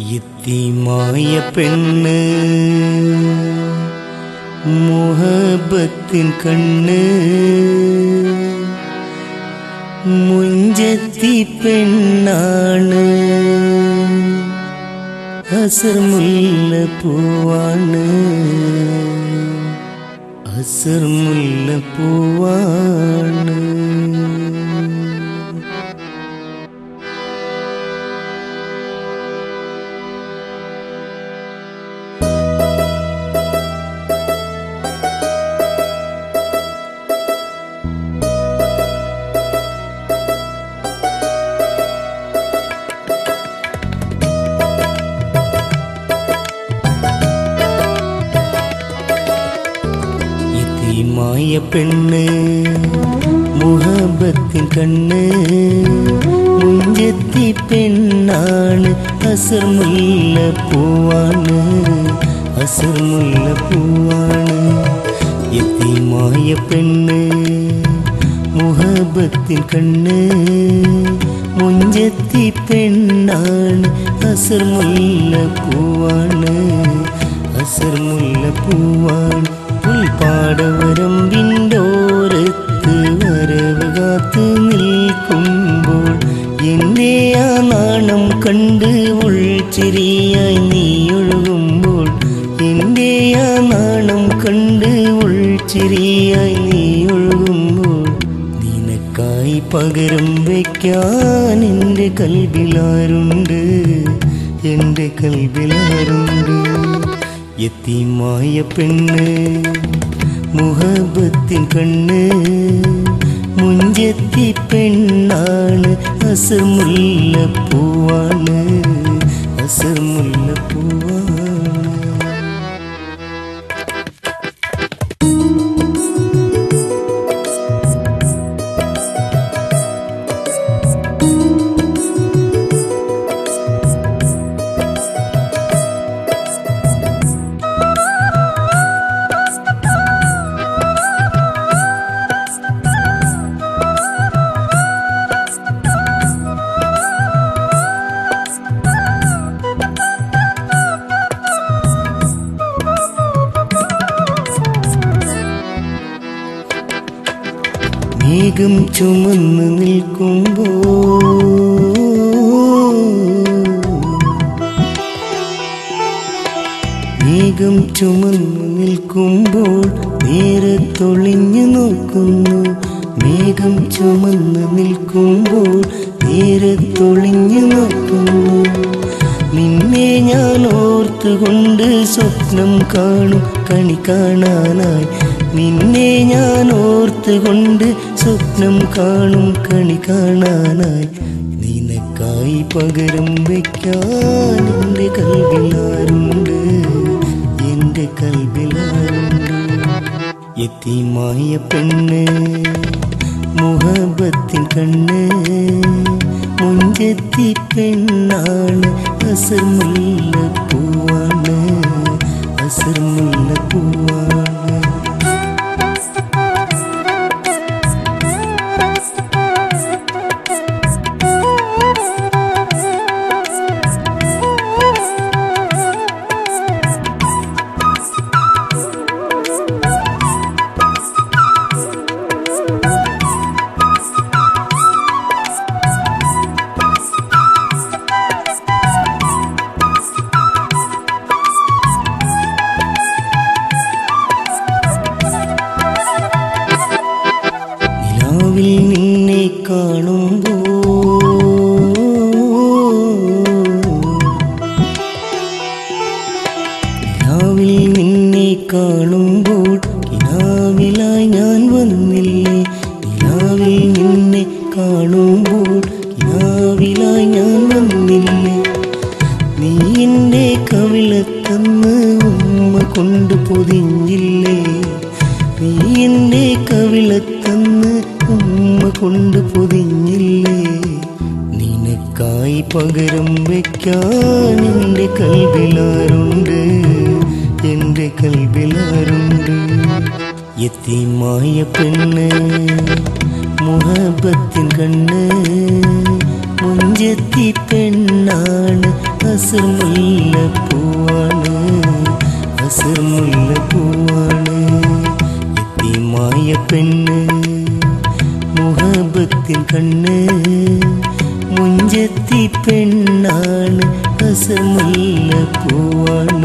യതീമായ പെണ്ണ് മുഹബത്തിൻ കണ്ണ് മുഞ്ചത്തി പെണ്ണാണ് അസർ മുല്ലപ്പൂവാണ് അസർ മുല്ലപ്പൂവാണ്. യതീമായ പെണ്ണ് മുഹബത്തിൻ കണ്ണ് മുഞ്ചത്തി പെണ്ണാണ് അസർ മുല്ലപ്പൂവാണ് അസർ മുല്ലപ്പൂവാണ്. യതീമായ പെണ്ണ് മുഹബത്തിൻ കണ്ണ് മുഞ്ചത്തി പെണ്ണാണ് അസർ മുല്ലപ്പൂവാണ് അസർ മുല്ലപ്പൂവാണ്. പാടവരമ്പിൻ്റോരത്ത് വരവ് കാത്തു നിൽക്കുമ്പോൾ എൻ്റെ ആ നാണം കണ്ട് ഉൾച്ചിരിയായി നീ ഒഴുകുമ്പോൾ എൻ്റെ ആ നാണം കണ്ട് ഉൾച്ചിരിയായി നീ ഒഴുകുമ്പോൾ നിനക്കായി പകരം വയ്ക്കാൻ എൻ്റെ കൽബിലാരുണ്ട് എൻ്റെ കൽബിലാരുണ്ട്. യതീമായ പെണ്ണ് മുഹബത്തിൻ കണ്ണ് മുഞ്ചത്തി പെണ്ണാണ് അസർ മുല്ലപ്പൂവാണ് അസർ മുല്ലപ്പൂവാണ്. മേഘം ചുമന്ന് നിൽക്കുമ്പോൾ മേഘം ചുമന്ന് നിൽക്കുമ്പോൾ നേരത്തൊളിഞ്ഞു നോക്കുന്നു മേഘം ചുമന്ന് നിൽക്കുമ്പോൾ നേരത്തൊളിഞ്ഞു നോക്കുന്നു നിന്നെ ഞാൻ ഓർത്തുകൊണ്ട് സ്വപ്നം കാണും കണി കാണാനായി നിന്നെ ഞാൻ ഓർത്തുകൊണ്ട് സ്വപ്നം കാണും കണി കാണാനായി നിനക്കായി പകരം വയ്ക്കാൻ എൻ്റെ കൽബിലാരുണ്ട് എൻ്റെ കൽബിലാരുണ്ട്. യതീമായ പെണ്ണ് മുഹബത്തിൻ കണ്ണ് മുഞ്ചത്തി പെണ്ണാണ് അസർ മുല്ലപ്പൂവാണ് അസർ മുല്ലപ്പൂവാണ്. നിന്നെ കാണുമ്പോൾ കിനാവിലായി ഞാൻ വന്നില്ലേ നിലാവിൽ നിന്നെ കാണുമ്പോൾ കിനാവിലായി ഞാൻ വന്നില്ലേ നീ എൻ്റെ കവിളത്തന്ന് ഉമ്മ കൊണ്ട് പൊതിഞ്ഞില്ലേ നീ എൻ്റെ കവിളത്തന്ന് ഉമ്മ കൊണ്ട് പൊതിഞ്ഞില്ലേ നിനക്കായി പകരം വയ്ക്കാൻ എൻ്റെ കൽബിലാരുണ്ട് എൻ്റെ കൽബിലാരുണ്ട്. യതീമായ പെണ്ണ് മുഹബത്തിൻ കണ്ണ് മുഞ്ചത്തി പെണ്ണാണ് അസർമുല്ലപ്പൂവാണ് അസർമുല്ലപ്പൂവാണ് യത്തീമായ പെണ്ണ് മുഹബത്തിൻ കണ്ണ് മുഞ്ചത്തി പെണ്ണാണ് അസർമുല്ലപ്പൂവാണ്